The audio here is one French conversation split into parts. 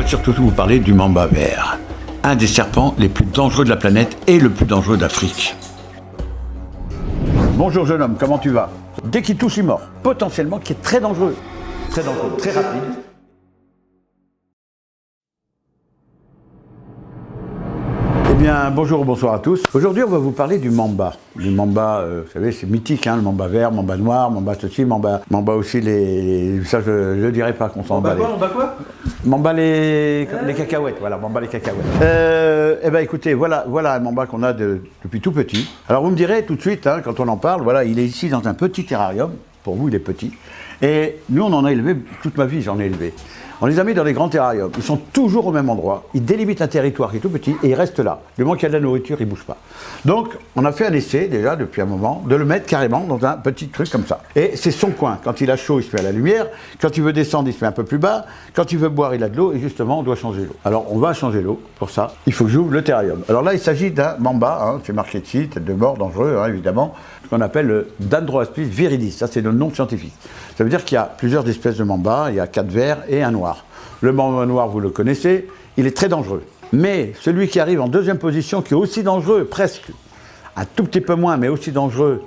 va surtout vous parler du mamba vert, un des serpents les plus dangereux de la planète et le plus dangereux d'Afrique. Bonjour jeune homme, comment tu vas? Dès qu'il touche, il mord, potentiellement qui est très dangereux, très rapide. Eh bien, bonjour ou bonsoir à tous. Aujourd'hui, on va vous parler du mamba. Du mamba, vous savez, c'est mythique, hein, le mamba vert, mamba noir, mamba ceci, mamba aussi ça je ne dirais pas qu'on s'en bat. Mamba quoi? Mamba les cacahuètes, voilà, mamba les cacahuètes. Eh bien, écoutez, voilà un mamba qu'on a depuis tout petit. Alors, vous me direz tout de suite, hein, quand on en parle, voilà, il est ici dans un petit terrarium. Pour vous, il est petit. Et nous, on en a élevé, toute ma vie, j'en ai élevé. On les a mis dans des grands terrariums. Ils sont toujours au même endroit. Ils délimitent un territoire qui est tout petit et ils restent là. Du moment qu'il y a de la nourriture, ils ne bougent pas. Donc, on a fait un essai, déjà, depuis un moment, de le mettre carrément dans un petit truc comme ça. Et c'est son coin. Quand il a chaud, il se met à la lumière. Quand il veut descendre, il se met un peu plus bas. Quand il veut boire, il a de l'eau. Et justement, on doit changer l'eau. Alors, on va changer l'eau. Pour ça, il faut que j'ouvre le terrarium. Alors là, il s'agit d'un mamba. Hein, c'est marqué ici, tête de mort, dangereux, hein, évidemment. Ce qu'on appelle le Dendroaspis viridis. Ça, c'est le nom scientifique. Ça veut dire qu'il y a plusieurs espèces de mamba. Il y a 4 verts et un noir. Le mamba noir, vous le connaissez, il est très dangereux. Mais celui qui arrive en deuxième position, qui est aussi dangereux, presque, un tout petit peu moins, mais aussi dangereux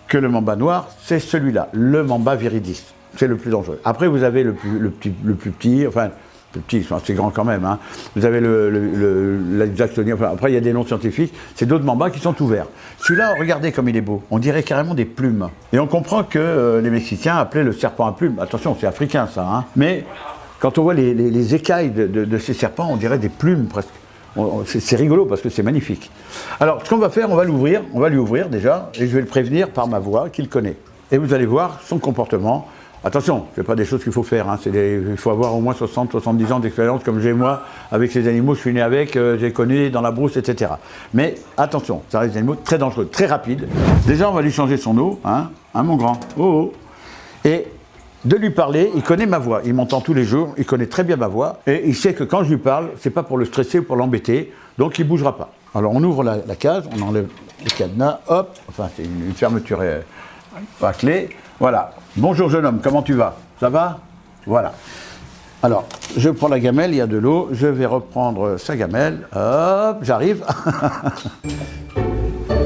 que le mamba noir, c'est celui-là, le mamba viridis. C'est le plus dangereux. Après, vous avez le plus petit, enfin, le petit, ils sont assez grands quand même. Hein. Vous avez l'Ajaxonia, enfin, après il y a des noms scientifiques, c'est d'autres mambas qui sont ouverts. Celui-là, regardez comme il est beau, on dirait carrément des plumes. Et on comprend que les Mexicains appelaient le serpent à plumes. Attention, c'est africain ça, hein. Mais quand on voit les écailles de ces serpents, on dirait des plumes presque. C'est rigolo parce que c'est magnifique. Alors, ce qu'on va faire, on va lui ouvrir déjà, et je vais le prévenir par ma voix qu'il connaît. Et vous allez voir son comportement. Attention, ce n'est pas des choses qu'il faut faire, hein. Il faut avoir au moins 60-70 ans d'expérience comme j'ai moi, avec ces animaux, je suis né avec, j'ai connu dans la brousse, etc. Mais attention, ça reste des animaux très dangereux, très rapides. Déjà, on va lui changer son eau, hein, mon grand. Oh. Et de lui parler, il connaît ma voix, il m'entend tous les jours, il connaît très bien ma voix, et il sait que quand je lui parle, c'est pas pour le stresser ou pour l'embêter, donc il bougera pas. Alors on ouvre la cage, on enlève le cadenas, hop, enfin c'est une fermeture à clé, voilà. Bonjour jeune homme, comment tu vas? Ça va? Voilà. Alors, je prends la gamelle, il y a de l'eau, je vais reprendre sa gamelle, hop, j'arrive,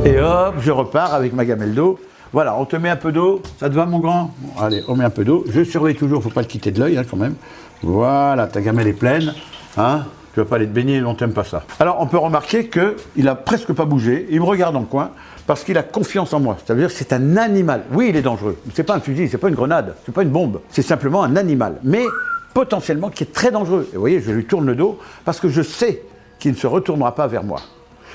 et hop, je repars avec ma gamelle d'eau. Voilà, on te met un peu d'eau, ça te va mon grand? Allez, on met un peu d'eau, je surveille toujours, il ne faut pas le quitter de l'œil hein, quand même. Voilà, ta gamelle est pleine, hein, tu ne vas pas aller te baigner, on t'aime pas ça. Alors on peut remarquer qu'il n'a presque pas bougé, il me regarde en coin, parce qu'il a confiance en moi. C'est-à-dire que c'est un animal, oui il est dangereux, c'est pas un fusil, c'est pas une grenade, c'est pas une bombe, c'est simplement un animal, mais potentiellement qui est très dangereux. Et vous voyez, je lui tourne le dos, parce que je sais qu'il ne se retournera pas vers moi.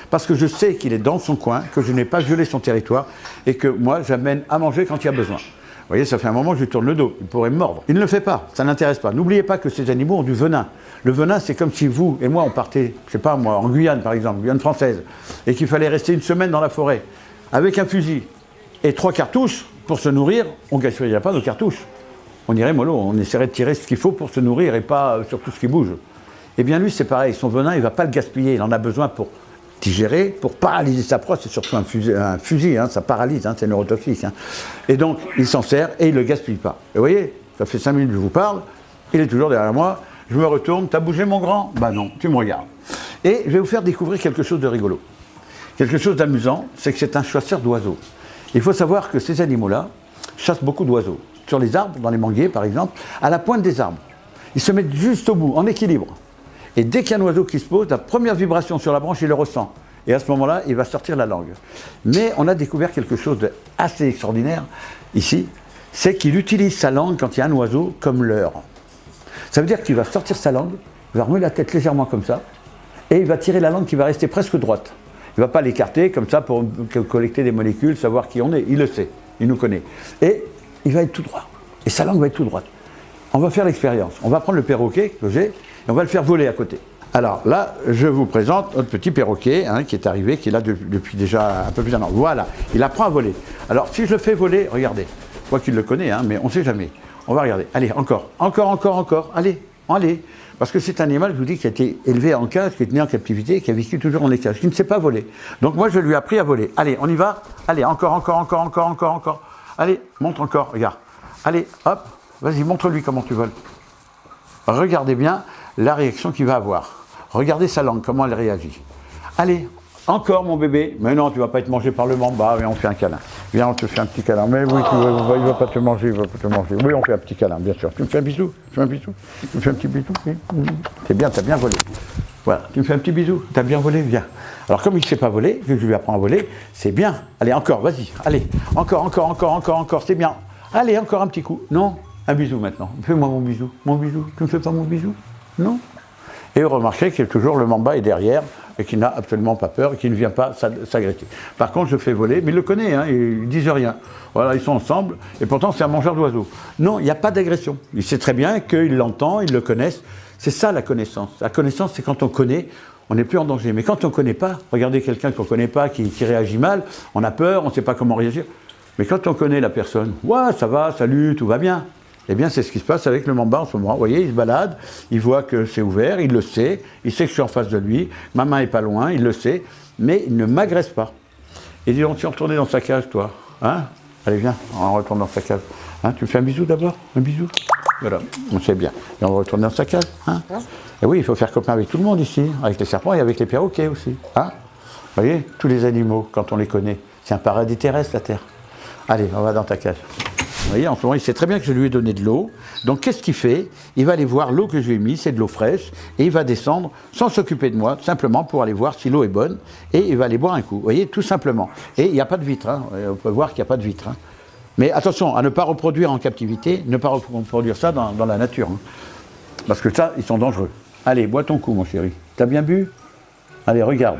Parce que je sais qu'il est dans son coin, que je n'ai pas violé son territoire et que moi, j'amène à manger quand il y a besoin. Vous voyez, ça fait un moment que je lui tourne le dos, il pourrait me mordre. Il ne le fait pas, ça n'intéresse pas. N'oubliez pas que ces animaux ont du venin. Le venin, c'est comme si vous et moi, on partait, je sais pas moi, en Guyane par exemple, Guyane française, et qu'il fallait rester une semaine dans la forêt, avec un fusil et 3 cartouches pour se nourrir, on ne gaspillerait pas nos cartouches. On irait mollo, on essaierait de tirer ce qu'il faut pour se nourrir et pas sur tout ce qui bouge. Eh bien lui, c'est pareil, son venin, il ne va pas le gaspiller, il en a besoin pour digérer, pour paralyser sa proie, c'est surtout un fusil hein, ça paralyse, hein, c'est neurotoxique. Hein. Et donc, il s'en sert et il ne le gaspille pas. Et vous voyez, ça fait 5 minutes que je vous parle, il est toujours derrière moi, je me retourne, t'as bougé mon grand? Bah non, tu me regardes. Et je vais vous faire découvrir quelque chose de rigolo. Quelque chose d'amusant, c'est que c'est un chasseur d'oiseaux. Il faut savoir que ces animaux-là chassent beaucoup d'oiseaux. Sur les arbres, dans les manguiers par exemple, à la pointe des arbres. Ils se mettent juste au bout, en équilibre. Et dès qu'il y a un oiseau qui se pose, la première vibration sur la branche, il le ressent. Et à ce moment-là, il va sortir la langue. Mais on a découvert quelque chose d'assez extraordinaire ici, c'est qu'il utilise sa langue quand il y a un oiseau comme leurre. Ça veut dire qu'il va sortir sa langue, il va remuer la tête légèrement comme ça, et il va tirer la langue qui va rester presque droite. Il ne va pas l'écarter comme ça pour collecter des molécules, savoir qui on est. Il le sait, il nous connaît. Et il va être tout droit. Et sa langue va être tout droite. On va faire l'expérience. On va prendre le perroquet que j'ai, et on va le faire voler à côté. Alors là, je vous présente notre petit perroquet hein, qui est arrivé, qui est là depuis déjà un peu plus d'un an. Voilà, il apprend à voler. Alors si je le fais voler, regardez, je crois qu'il le connaît, hein, mais on ne sait jamais. On va regarder. Allez, encore. Allez. Parce que c'est un animal, je vous dis, qui a été élevé en cage, qui est né en captivité, qui a vécu toujours dans les cages, qui ne sait pas voler. Donc moi, je lui ai appris à voler. Allez, on y va. Allez, encore. Allez, montre encore, regarde. Allez, hop, vas-y, montre-lui comment tu voles. Regardez bien. la réaction qu'il va avoir. Regardez sa langue, comment elle réagit. Allez, encore mon bébé. Mais non, tu vas pas être mangé par le mamba. Viens, on fait un câlin. Viens, on te fait un petit câlin. Mais oui, il va pas te manger, il va pas te manger. Oui, on fait un petit câlin, bien sûr. Tu me fais un bisou? Tu me fais un bisou? Tu me fais un petit bisou? Oui. C'est bien, t'as bien volé. Voilà, tu me fais un petit bisou, t'as bien volé, viens. Alors comme il ne sait pas voler, que je lui apprends à voler, c'est bien. Allez, encore, vas-y, allez, encore, c'est bien. Allez, encore un petit coup. Non, un bisou maintenant. Fais-moi mon bisou, tu me fais pas mon bisou? Non. Et remarquez que toujours le mamba est derrière et qu'il n'a absolument pas peur et qu'il ne vient pas s'agresser. Par contre, je fais voler, mais il le connaît, hein, ils ne disent rien. Voilà, ils sont ensemble, et pourtant c'est un mangeur d'oiseaux. Non, il n'y a pas d'agression. Il sait très bien qu'il l'entend, ils le connaissent. C'est ça la connaissance. La connaissance, c'est quand on connaît, on n'est plus en danger. Mais quand on ne connaît pas, regardez quelqu'un qu'on ne connaît pas, qui réagit mal, on a peur, on ne sait pas comment réagir. Mais quand on connaît la personne, ouais, ça va, salut, tout va bien. Eh bien, c'est ce qui se passe avec le mamba en ce moment. Vous voyez, il se balade, il voit que c'est ouvert, il le sait, il sait que je suis en face de lui, ma main n'est pas loin, il le sait, mais il ne m'agresse pas. Et dis donc, tu es retourné dans sa cage, toi, hein? Allez, viens, on retourne dans sa cage. Hein, tu me fais un bisou d'abord? Un bisou? Voilà, on sait bien. Et on va retourner dans sa cage. Hein? Et oui, il faut faire copain avec tout le monde ici, avec les serpents et avec les perroquets aussi. Hein? Vous voyez, tous les animaux, quand on les connaît, c'est un paradis terrestre, la Terre. Allez, on va dans ta cage. Vous voyez, en ce moment, il sait très bien que je lui ai donné de l'eau. Donc, qu'est-ce qu'il fait? Il va aller voir l'eau que je lui ai mise, c'est de l'eau fraîche, et il va descendre sans s'occuper de moi, simplement pour aller voir si l'eau est bonne, et il va aller boire un coup. Vous voyez, tout simplement. Et il n'y a pas de vitre, hein. On peut voir qu'il n'y a pas de vitre. Hein. Mais attention, à ne pas reproduire en captivité, ne pas reproduire ça dans la nature. Hein. Parce que ça, ils sont dangereux. Allez, bois ton coup, mon chéri. T'as bien bu? Allez, regarde.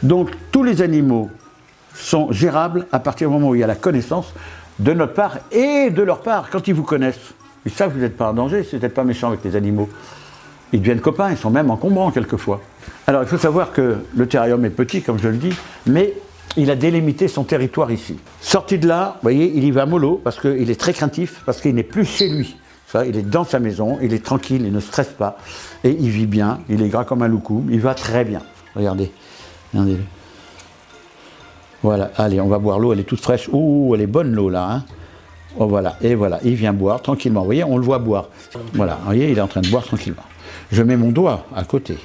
Donc, tous les animaux sont gérables à partir du moment où il y a la connaissance de notre part et de leur part, quand ils vous connaissent. Ils savent que vous n'êtes pas en danger, si vous n'êtes pas méchant avec les animaux. Ils deviennent copains, ils sont même encombrants quelquefois. Alors, il faut savoir que le terrarium est petit, comme je le dis, mais il a délimité son territoire ici. Sorti de là, vous voyez, il y va mollo, parce qu'il est très craintif, parce qu'il n'est plus chez lui. Ça, il est dans sa maison, il est tranquille, il ne stresse pas, et il vit bien, il est gras comme un loukoum, il va très bien. Regardez, regardez-le. Voilà, allez, on va boire l'eau, elle est toute fraîche. Ouh, elle est bonne l'eau là. Hein. Oh, voilà, et voilà, il vient boire tranquillement. Vous voyez, on le voit boire. Voilà, vous voyez, il est en train de boire tranquillement. Je mets mon doigt à côté.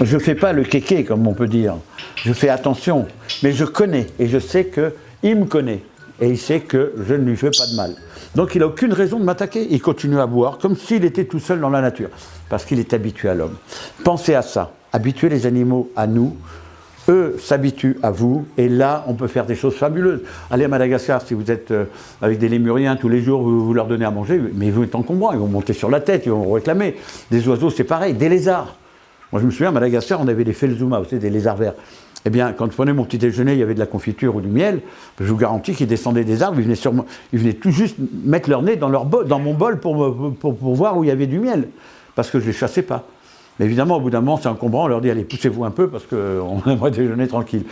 Je ne fais pas le kéké, comme on peut dire. Je fais attention, mais je connais, et je sais qu'il me connaît. Et il sait que je ne lui fais pas de mal. Donc il n'a aucune raison de m'attaquer. Il continue à boire, comme s'il était tout seul dans la nature. Parce qu'il est habitué à l'homme. Pensez à ça. Habituez les animaux à nous. Eux s'habituent à vous, et là, on peut faire des choses fabuleuses. Allez à Madagascar, si vous êtes avec des lémuriens, tous les jours, vous leur donnez à manger, mais ils vont être encombrants, ils vont monter sur la tête, ils vont vous réclamer. Des oiseaux, c'est pareil, des lézards. Moi, je me souviens, à Madagascar, on avait des felzuma, vous savez, des lézards verts. Eh bien, quand je prenais mon petit déjeuner, il y avait de la confiture ou du miel, je vous garantis qu'ils descendaient des arbres, ils venaient tout juste mettre leur nez dans mon bol pour voir où il y avait du miel, parce que je ne les chassais pas. Mais évidemment, au bout d'un moment, c'est encombrant, on leur dit, allez, poussez-vous un peu, parce qu'on aimerait déjeuner tranquille.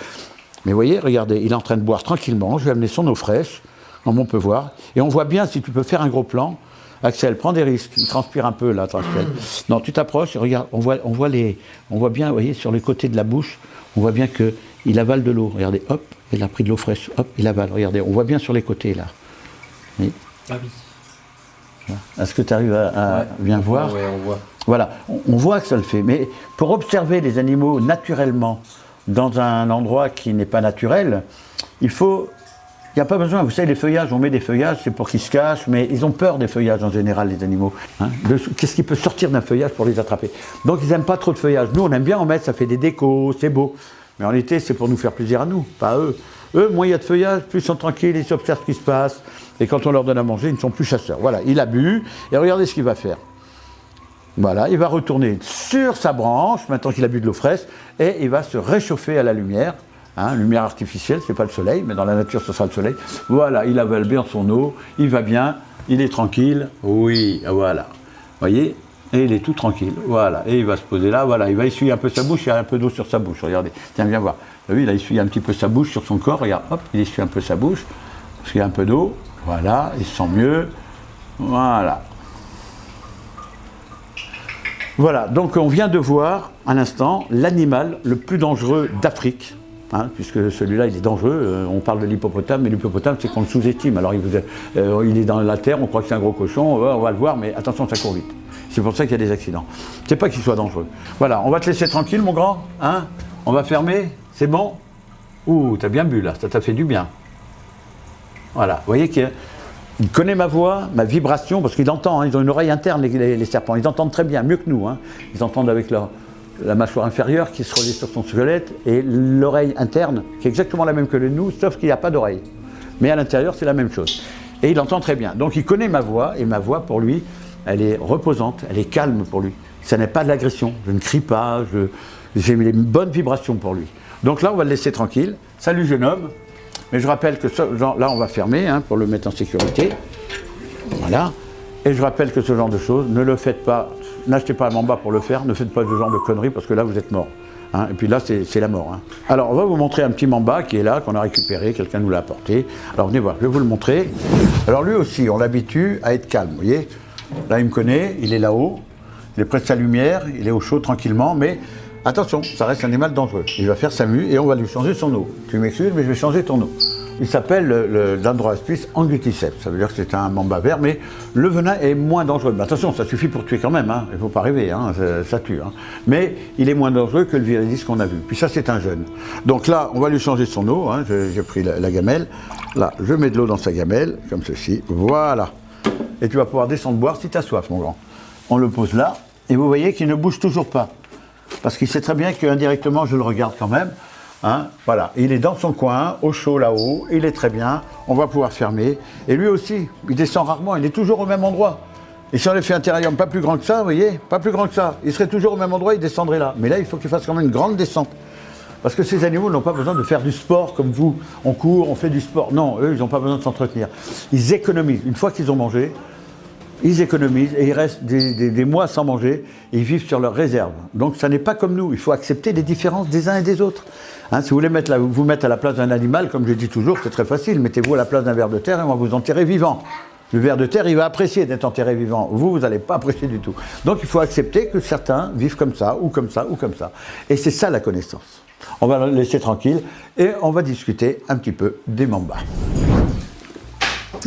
Mais vous voyez, regardez, il est en train de boire tranquillement, je vais amener son eau fraîche, comme on peut voir, et on voit bien, si tu peux faire un gros plan, Axel, prends des risques, il transpire un peu là, Axel. Non, tu t'approches, regarde, on voit bien, vous voyez, sur les côtés de la bouche, on voit bien qu'il avale de l'eau, regardez, hop, il a pris de l'eau fraîche, hop, il avale, regardez, on voit bien sur les côtés là. Oui. Ah oui. Est-ce que tu arrives à bien voir? Oui, on voit. Voilà, on voit que ça le fait, mais pour observer les animaux naturellement dans un endroit qui n'est pas naturel, il n'y a pas besoin, vous savez, les feuillages, on met des feuillages, c'est pour qu'ils se cachent, mais ils ont peur des feuillages en général, les animaux. Hein, qu'est-ce qui peut sortir d'un feuillage pour les attraper? Donc ils n'aiment pas trop de feuillage. Nous, on aime bien en mettre, ça fait des décos, c'est beau. Mais en été, c'est pour nous faire plaisir à nous, pas à eux. Eux, moins il y a de feuillage, plus ils sont tranquilles, ils observent ce qui se passe. Et quand on leur donne à manger, ils ne sont plus chasseurs. Voilà, il a bu, et regardez ce qu'il va faire. Voilà, il va retourner sur sa branche, maintenant qu'il a bu de l'eau fraîche, et il va se réchauffer à la lumière. Hein, lumière artificielle, c'est pas le soleil, mais dans la nature, ce sera le soleil. Voilà, il avale bien son eau, il va bien, il est tranquille. Oui, voilà. Vous voyez? Et il est tout tranquille. Voilà, et il va se poser là, voilà, il va essuyer un peu sa bouche, il y a un peu d'eau sur sa bouche, regardez. Tiens, viens voir. Oui, il a essuyé un petit peu sa bouche sur son corps, regarde, hop, il essuie un peu sa bouche, parce qu'il y a un peu d'eau. Voilà, il se sent mieux. Voilà. Voilà, donc on vient de voir, à l'instant, l'animal le plus dangereux d'Afrique, hein, puisque celui-là, il est dangereux. On parle de l'hippopotame, mais l'hippopotame, c'est qu'on le sous-estime. Alors, il est dans la terre, on croit que c'est un gros cochon, on va le voir, mais attention, ça court vite. C'est pour ça qu'il y a des accidents. C'est pas qu'il soit dangereux. Voilà, on va te laisser tranquille, mon grand. Hein, on va fermer. C'est bon? Ouh, t'as bien bu là, ça t'a fait du bien. Voilà, vous voyez qu'il connaît ma voix, ma vibration, parce qu'il entend, hein, ils ont une oreille interne, les serpents. Ils entendent très bien, mieux que nous. Hein. Ils entendent avec la mâchoire inférieure qui se relie sur son squelette et l'oreille interne, qui est exactement la même que le nous, sauf qu'il n'y a pas d'oreille. Mais à l'intérieur, c'est la même chose. Et il entend très bien. Donc il connaît ma voix, et ma voix, pour lui, elle est reposante, elle est calme pour lui. Ça n'est pas de l'agression. Je ne crie pas, j'ai mis une bonne vibration pour lui. Donc là, on va le laisser tranquille. Salut, jeune homme. Mais je rappelle que là, on va fermer hein, pour le mettre en sécurité. Voilà. Et je rappelle que ce genre de choses, ne le faites pas. N'achetez pas un mamba pour le faire. Ne faites pas ce genre de conneries parce que là, vous êtes mort. Hein. Et puis là, c'est la mort. Hein. Alors, on va vous montrer un petit mamba qui est là, qu'on a récupéré. Quelqu'un nous l'a apporté. Alors, venez voir. Je vais vous le montrer. Alors, lui aussi, on l'habitue à être calme. Vous voyez ? Là, il me connaît. Il est là-haut. Il est près de sa lumière. Il est au chaud tranquillement. Mais attention, ça reste un animal dangereux. Il va faire sa mue et on va lui changer son eau. Tu m'excuses, mais je vais changer ton eau. Il s'appelle le Dendroaspis anguticeps. Ça veut dire que c'est un mamba vert, mais le venin est moins dangereux. Mais attention, ça suffit pour tuer quand même. Hein. Il ne faut pas rêver, hein. Ça tue. Hein. Mais il est moins dangereux que le viridis qu'on a vu. Puis ça, c'est un jeune. Donc là, on va lui changer son eau. Hein. J'ai pris la gamelle. Là, je mets de l'eau dans sa gamelle, comme ceci. Voilà. Et tu vas pouvoir descendre boire si tu as soif, mon grand. On le pose là. Et vous voyez qu'il ne bouge toujours pas. Parce qu'il sait très bien qu'indirectement, je le regarde quand même. Hein, voilà, il est dans son coin, au chaud là-haut, il est très bien, on va pouvoir fermer. Et lui aussi, il descend rarement, il est toujours au même endroit. Et si on avait fait un terrarium pas plus grand que ça, vous voyez, pas plus grand que ça, il serait toujours au même endroit, il descendrait là. Mais là, il faut qu'il fasse quand même une grande descente. Parce que ces animaux n'ont pas besoin de faire du sport comme vous. On court, on fait du sport. Non, eux, ils n'ont pas besoin de s'entretenir. Ils économisent. Une fois qu'ils ont mangé, ils économisent et ils restent des mois sans manger et ils vivent sur leurs réserves. Donc ça n'est pas comme nous, il faut accepter les différences des uns et des autres. Hein, si vous voulez vous mettre à la place d'un animal, comme je dis toujours, c'est très facile, mettez-vous à la place d'un ver de terre et on va vous enterrer vivant. Le ver de terre, il va apprécier d'être enterré vivant. Vous n'allez pas apprécier du tout. Donc il faut accepter que certains vivent comme ça, ou comme ça, ou comme ça. Et c'est ça la connaissance. On va le laisser tranquille et on va discuter un petit peu des mambas.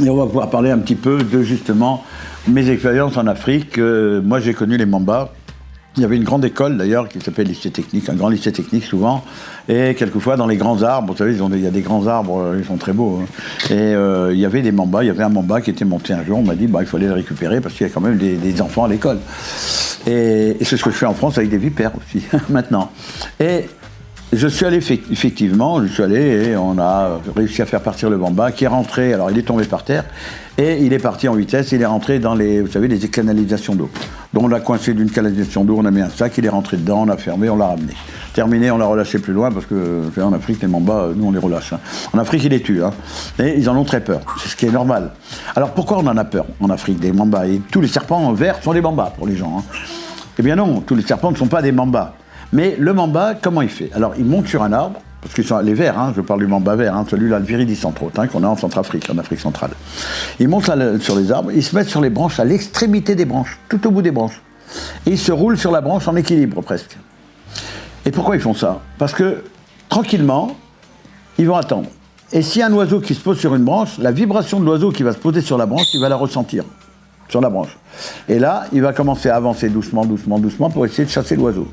Et on va pouvoir parler un petit peu de justement mes expériences en Afrique. Moi j'ai connu les mambas. Il y avait une grande école d'ailleurs qui s'appelle lycée technique, un grand lycée technique souvent. Et quelquefois dans les grands arbres, vous savez, il y a des grands arbres, ils sont très beaux. Hein. Et il y avait des mambas, il y avait un mamba qui était monté un jour, on m'a dit il fallait le récupérer parce qu'il y a quand même des enfants à l'école. Et c'est ce que je fais en France avec des vipères aussi, maintenant. Et je suis allé effectivement, et on a réussi à faire partir le mamba qui est rentré, alors il est tombé par terre, et il est parti en vitesse, il est rentré dans les canalisations d'eau. Donc on l'a coincé d'une canalisation d'eau, on a mis un sac, il est rentré dedans, on a fermé, on l'a ramené. Terminé, on l'a relâché plus loin, parce que en Afrique, les mambas, nous on les relâche. Hein. En Afrique, ils les tuent, hein. Et ils en ont très peur, c'est ce qui est normal. Alors pourquoi on en a peur en Afrique, des mambas? Et tous les serpents verts sont des mambas pour les gens. Hein. Eh bien non, tous les serpents ne sont pas des mambas. Mais le mamba, comment il fait? Alors, il monte sur un arbre, parce qu'ils sont les verts, hein, je parle du mamba vert, hein, celui-là, le viridis entre autres, hein, qu'on a en Centrafrique, en Afrique centrale. Il monte sur les arbres, il se met sur les branches, à l'extrémité des branches, tout au bout des branches. Et il se roule sur la branche en équilibre, presque. Et pourquoi ils font ça? Parce que, tranquillement, ils vont attendre. Et s'il y a un oiseau qui se pose sur une branche, la vibration de l'oiseau qui va se poser sur la branche, il va la ressentir, sur la branche. Et là, il va commencer à avancer doucement, doucement, doucement, pour essayer de chasser l'oiseau.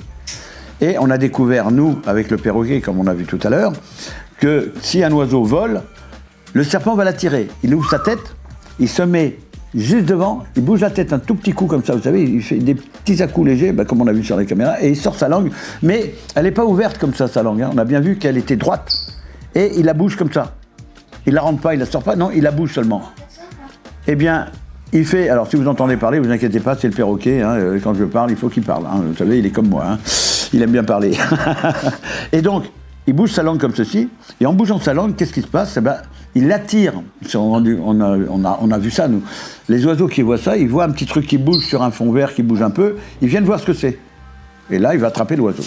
Et on a découvert, nous, avec le perroquet, comme on a vu tout à l'heure, que si un oiseau vole, le serpent va l'attirer. Il ouvre sa tête, il se met juste devant, il bouge la tête un tout petit coup comme ça, vous savez, il fait des petits à-coups légers, comme on a vu sur les caméras, et il sort sa langue, mais elle n'est pas ouverte comme ça, sa langue. Hein. On a bien vu qu'elle était droite, et il la bouge comme ça. Il la rentre pas, il la sort pas, non, il la bouge seulement. Eh bien, il fait, alors si vous entendez parler, vous inquiétez pas, c'est le perroquet, hein, quand je parle, il faut qu'il parle, hein, vous savez, il est comme moi. Hein. Il aime bien parler. Et donc, il bouge sa langue comme ceci, et en bougeant sa langue, qu'est-ce qui se passe? Il l'attire. On a vu ça, nous. Les oiseaux qui voient ça, ils voient un petit truc qui bouge sur un fond vert, qui bouge un peu, ils viennent voir ce que c'est. Et là, il va attraper l'oiseau.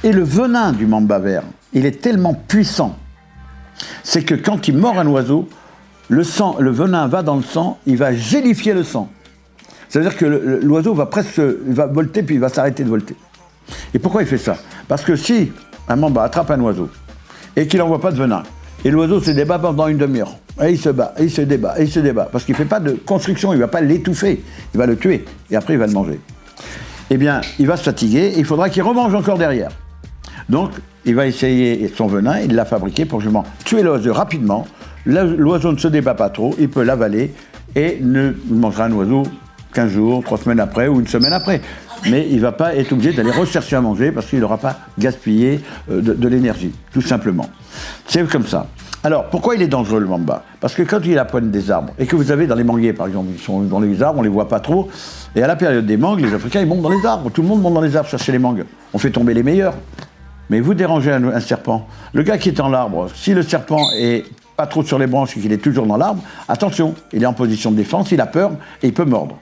Et le venin du mamba vert, il est tellement puissant, c'est que quand il mord un oiseau, le venin va dans le sang, il va gélifier le sang. C'est-à-dire que l'oiseau va volter, puis il va s'arrêter de volter. Et pourquoi il fait ça? Parce que si un mamba attrape un oiseau et qu'il n'envoie pas de venin, et l'oiseau se débat pendant une demi-heure, et il se bat, et il se débat, et il se débat, parce qu'il ne fait pas de construction, il ne va pas l'étouffer, il va le tuer, et après il va le manger. eh bien, il va se fatiguer et il faudra qu'il remange encore derrière. Donc, il va essayer son venin, il l'a fabriqué pour justement tuer l'oiseau rapidement. L'oiseau ne se débat pas trop, il peut l'avaler et ne mangera un oiseau 15 jours, 3 semaines après ou une semaine après. Mais il ne va pas être obligé d'aller rechercher à manger parce qu'il n'aura pas gaspillé de l'énergie, tout simplement. C'est comme ça. Alors, pourquoi il est dangereux le mamba? Parce que quand il est à la pointe des arbres, et que vous avez dans les manguiers, par exemple, ils sont dans les arbres, on ne les voit pas trop, et à la période des mangues, les Africains, ils montent dans les arbres. Tout le monde monte dans les arbres chercher les mangues. On fait tomber les meilleurs. Mais vous dérangez un serpent. Le gars qui est dans l'arbre, si le serpent est pas trop sur les branches et qu'il est toujours dans l'arbre, attention, il est en position de défense, il a peur et il peut mordre.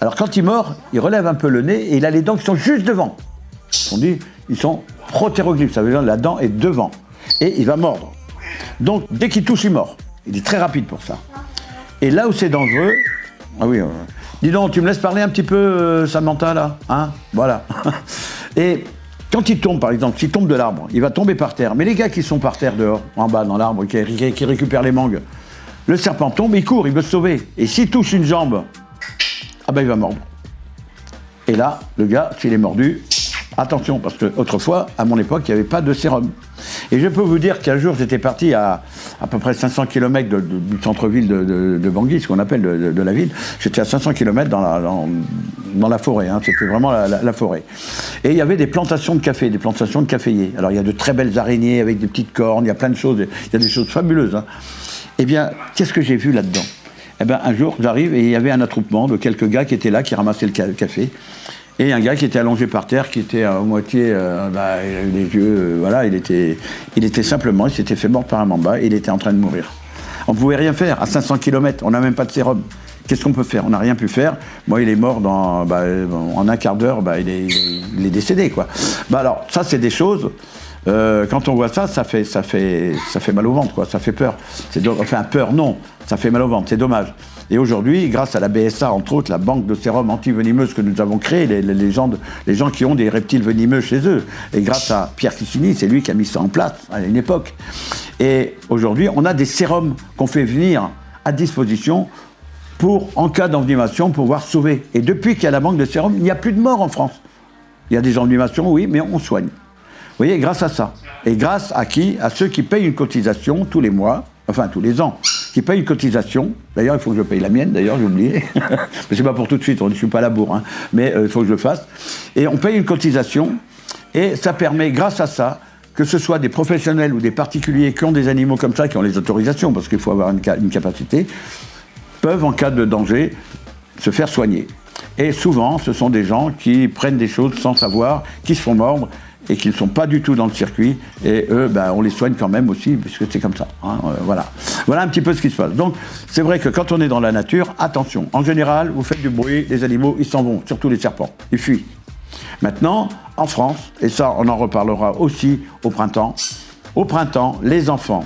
Alors quand il mord, il relève un peu le nez et il a les dents qui sont juste devant. On dit, ils sont protéroglyphes, ça veut dire que la dent est devant. Et il va mordre. Donc dès qu'il touche, il mord. Il est très rapide pour ça. Et là où c'est dangereux, ah oui, dis donc, tu me laisses parler un petit peu, Samantha, là, hein? Voilà. Et quand il tombe, par exemple, s'il tombe de l'arbre, il va tomber par terre. Mais les gars qui sont par terre dehors, en bas dans l'arbre, qui récupèrent les mangues, le serpent tombe, il court, il veut se sauver. Et s'il touche une jambe, ah ben il va mordre. Et là, le gars, s'il est mordu, attention, parce qu'autrefois, à mon époque, il n'y avait pas de sérum. Et je peux vous dire qu'un jour, j'étais parti à peu près 500 km du centre-ville de Bangui, ce qu'on appelle de la ville. J'étais à 500 km dans la forêt, hein, c'était vraiment la forêt. Et il y avait des plantations de café, des plantations de caféiers. Alors il y a de très belles araignées avec des petites cornes, il y a plein de choses, il y a des choses fabuleuses. Hein. Eh bien, qu'est-ce que j'ai vu là-dedans? Eh bien, un jour, j'arrive et il y avait un attroupement de quelques gars qui étaient là, qui ramassaient le café. Et un gars qui était allongé par terre, qui était à moitié, il avait les yeux, voilà, il était simplement, il s'était fait mordre par un mamba et il était en train de mourir. On ne pouvait rien faire, à 500 km, on n'a même pas de sérum. Qu'est-ce qu'on peut faire? On n'a rien pu faire. Moi, il est mort en un quart d'heure, il est décédé, quoi. Alors, ça, c'est des choses, quand on voit ça, ça fait mal au ventre, quoi, ça fait peur. Enfin, peur, non, ça fait mal au ventre, c'est dommage. Et aujourd'hui, grâce à la BSA, entre autres, la banque de sérum anti-venimeuse que nous avons créée, les gens qui ont des reptiles venimeux chez eux, et grâce à Pierre Kissini, c'est lui qui a mis ça en place à une époque. Et aujourd'hui, on a des sérums qu'on fait venir à disposition pour, en cas d'envenimation, pouvoir sauver. Et depuis qu'il y a la banque de sérum, il n'y a plus de morts en France. Il y a des envenimations, oui, mais on soigne. Vous voyez, grâce à ça. Et grâce à qui? À ceux qui payent une cotisation tous les mois, enfin tous les ans, qui payent une cotisation. D'ailleurs, il faut que je paye la mienne, d'ailleurs, j'ai oublié. Mais c'est pas pour tout de suite, je ne suis pas à la bourre, hein. Mais il faut que je le fasse. Et on paye une cotisation, et ça permet, grâce à ça, que ce soit des professionnels ou des particuliers qui ont des animaux comme ça, qui ont les autorisations, parce qu'il faut avoir une capacité, peuvent, en cas de danger, se faire soigner. Et souvent, ce sont des gens qui prennent des choses sans savoir, qui se font mordre, et qui ne sont pas du tout dans le circuit, et eux, on les soigne quand même aussi, puisque c'est comme ça. Hein, voilà. Voilà un petit peu ce qui se passe. Donc, c'est vrai que quand on est dans la nature, attention. En général, vous faites du bruit, les animaux, ils s'en vont, surtout les serpents, ils fuient. Maintenant, en France, et ça, on en reparlera aussi au printemps, les enfants,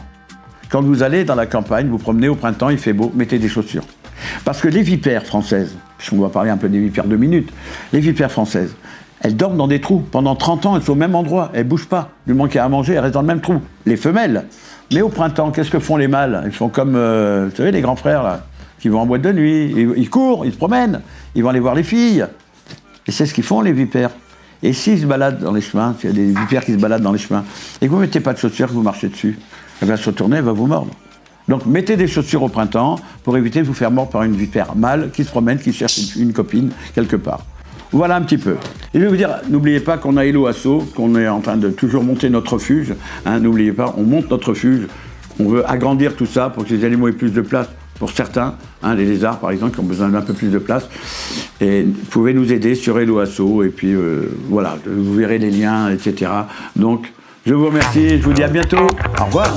quand vous allez dans la campagne, vous promenez au printemps, il fait beau, mettez des chaussures. Parce que les vipères françaises, puisqu'on va parler un peu des vipères 2 minutes, les vipères françaises, elles dorment dans des trous. Pendant 30 ans, elles sont au même endroit. Elles ne bougent pas. Du moment qu'il y a à manger, elles restent dans le même trou. Les femelles. Mais au printemps, qu'est-ce que font les mâles? Ils font comme, vous savez, les grands frères, là, qui vont en boîte de nuit. Ils courent, ils se promènent. Ils vont aller voir les filles. Et c'est ce qu'ils font, les vipères. Et s'ils se baladent dans les chemins, s'il y a des vipères qui se baladent dans les chemins, et que vous ne mettez pas de chaussures, que vous marchez dessus, elle va se retourner, elle va vous mordre. Donc mettez des chaussures au printemps pour éviter de vous faire mordre par une vipère mâle qui se promène, qui cherche une copine quelque part. Voilà un petit peu. Et je vais vous dire, n'oubliez pas qu'on a Hello Asso, qu'on est en train de toujours monter notre refuge. Hein, n'oubliez pas, on monte notre refuge. On veut agrandir tout ça pour que les animaux aient plus de place pour certains. Hein, les lézards, par exemple, qui ont besoin d'un peu plus de place. Et vous pouvez nous aider sur Hello Asso. Et puis, voilà, vous verrez les liens, etc. Donc, je vous remercie. Je vous dis à bientôt. Au revoir.